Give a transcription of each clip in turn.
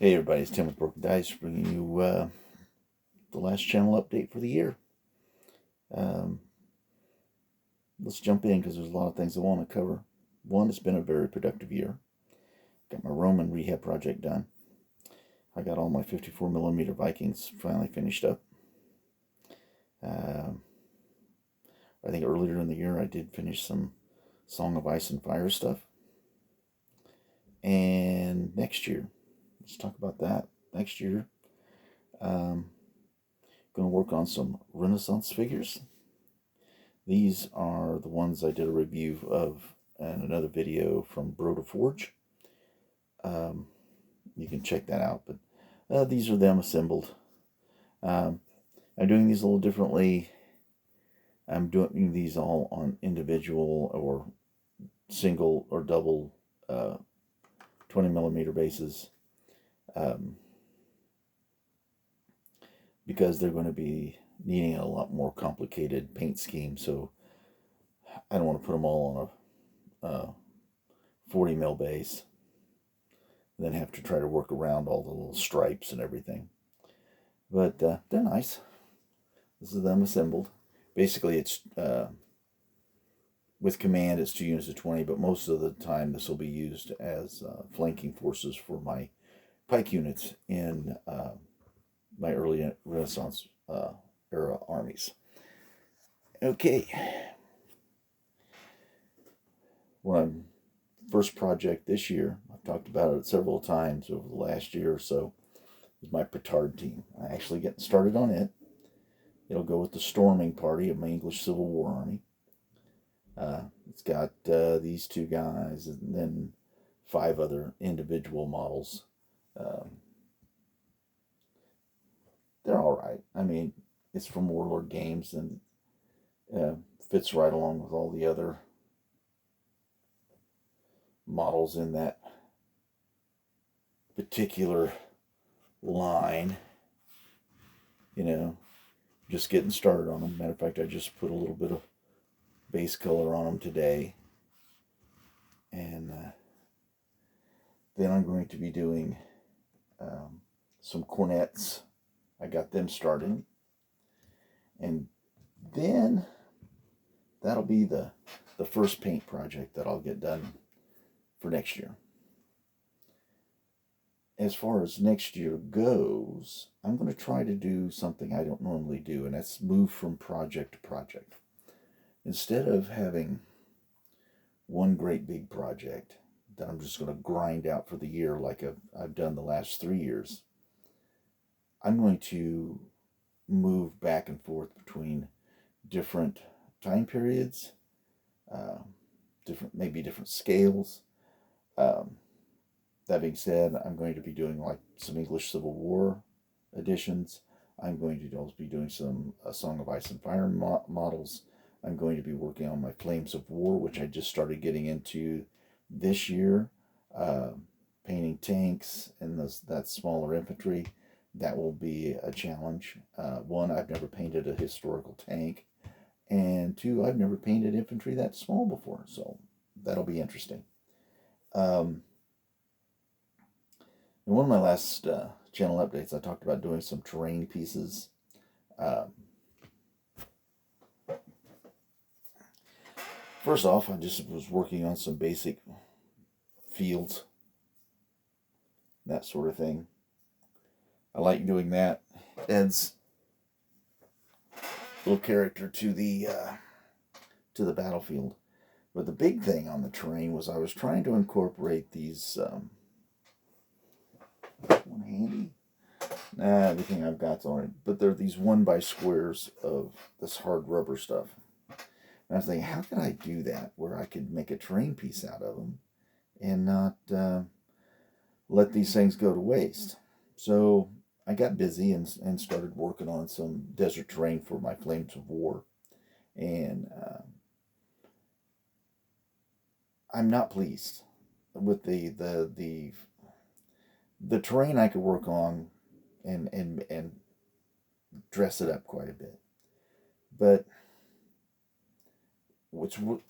Hey everybody, it's Tim with Broken Dice, bringing you the last channel update for the year. Let's jump in because there's a lot of things I want to cover. One, it's been a very productive year. Got my Roman rehab project done. I got all my 54mm Vikings finally finished up. I think earlier in the year I did finish some Song of Ice and Fire stuff. And next year, let's talk about that. Next year, going to work on some Renaissance figures. These are the ones I did a review of in another video from Bro to Forge. You can check that out, but these are them assembled. I'm doing these a little differently. I'm doing these all on individual or single or double 20mm bases. Because they're going to be needing a lot more complicated paint scheme, so I don't want to put them all on a 40mm base and then have to try to work around all the little stripes and everything. But they're nice. This is them assembled. Basically, it's with command, it's 2 units of 20, but most of the time this will be used as flanking forces for my pike units in my early Renaissance era armies. Okay. My first project this year, I've talked about it several times over the last year or so, is my Petard team. I'm actually getting started on it. It'll go with the storming party of my English Civil War army. It's got these 2 guys and then 5 other individual models. They're all right. I mean, it's from Warlord Games and fits right along with all the other models in that particular line. You know, just getting started on them. Matter of fact, I just put a little bit of base color on them today. And then I'm going to be doing some cornets. I got them started. And then that'll be the first paint project that I'll get done for next year. As far as next year goes, I'm going to try to do something I don't normally do, and that's move from project to project. Instead of having one great big project that I'm just going to grind out for the year like I've done the last 3 years, I'm going to move back and forth between different time periods, different scales. That being said, I'm going to be doing like some English Civil War editions. I'm going to also be doing some Song of Ice and Fire models. I'm going to be working on my Flames of War, which I just started getting into this year. Painting tanks and that smaller infantry. That will be a challenge. 1, I've never painted a historical tank. And 2, I've never painted infantry that small before. So that'll be interesting. In one of my last channel updates, I talked about doing some terrain pieces. First off, I just was working on some basic fields, that sort of thing. I like doing that. Adds a little character to the battlefield. But the big thing on the terrain was I was trying to incorporate these one handy. Everything I've got's on it, but they're these 1x squares of this hard rubber stuff. And I was thinking, how can I do that where I could make a terrain piece out of them and not let these things go to waste? So I got busy and started working on some desert terrain for my Flames of War. And I'm not pleased with the terrain I could work on and dress it up quite a bit. But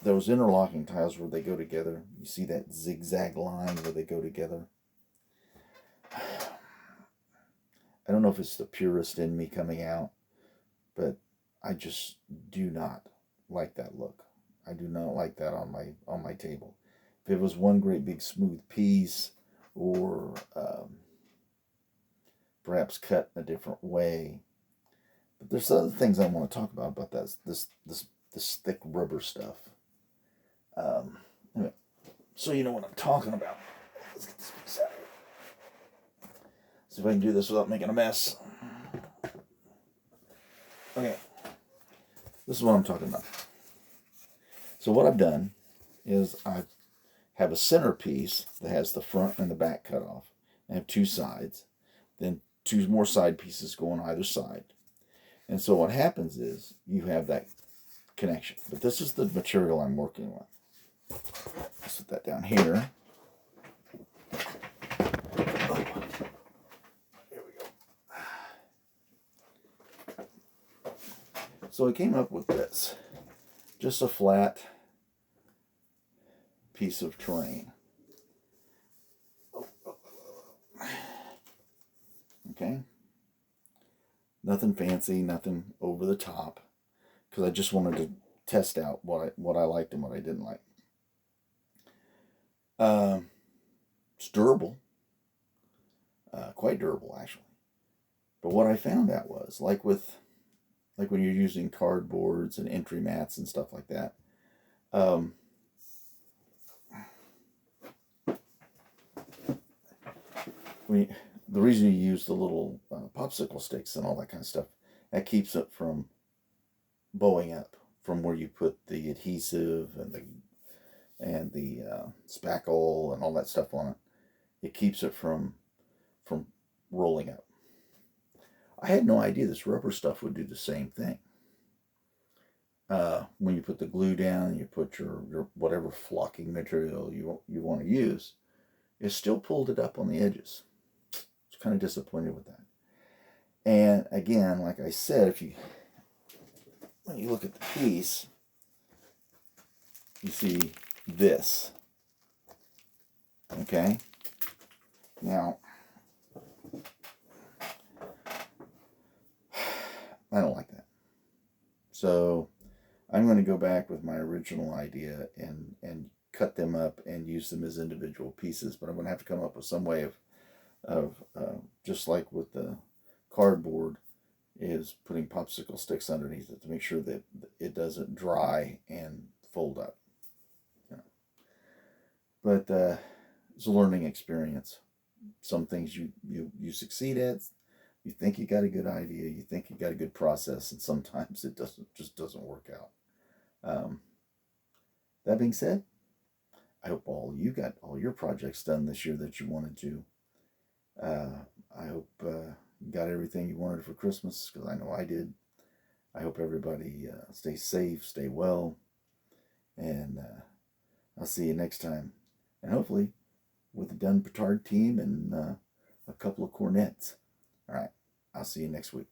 those interlocking tiles where they go together, you see that zigzag line where they go together? I don't know if it's the purist in me coming out, but I just do not like that look. I do not like that on my table. If it was one great big smooth piece, or perhaps cut in a different way. But there's other things I want to talk about this thick rubber stuff. Anyway, so you know what I'm talking about. Let's get this piece out of here. See if I can do this without making a mess. Okay, this is what I'm talking about. So what I've done is I have a centerpiece that has the front and the back cut off. I have two sides, then two more side pieces go on either side. And so what happens is you have that connection. But this is the material I'm working with. Let's put that down here. Oh, here we go. So I came up with this. Just a flat piece of terrain. Okay? Nothing fancy, nothing over the top, because I just wanted to test out what I liked and what I didn't like. It's durable, quite durable actually. But what I found out was, like when you're using cardboards and entry mats and stuff like that, the reason you use the little popsicle sticks and all that kind of stuff, that keeps it from bowing up from where you put the adhesive and the spackle and all that stuff on it. It keeps it from rolling up. I had no idea this rubber stuff would do the same thing. When you put the glue down, you put your whatever flocking material you want to use, it still pulled it up on the edges. Kind of disappointed with that. And again, like I said, when you look at the piece, you see this. Okay? Now, I don't like that. So I'm going to go back with my original idea and cut them up and use them as individual pieces, but I'm going to have to come up with some way of just like with the cardboard, is putting popsicle sticks underneath it to make sure that it doesn't dry and fold up. But it's a learning experience. Some things you succeed at, you think you got a good idea, you think you got a good process, and sometimes it just doesn't work out. That being said, I hope you got all your projects done this year that you wanted to. I hope you got everything you wanted for Christmas, because I know I did. I hope everybody stays safe, stay well, and I'll see you next time. And hopefully with the done Petard team and a couple of cornets. All right, I'll see you next week.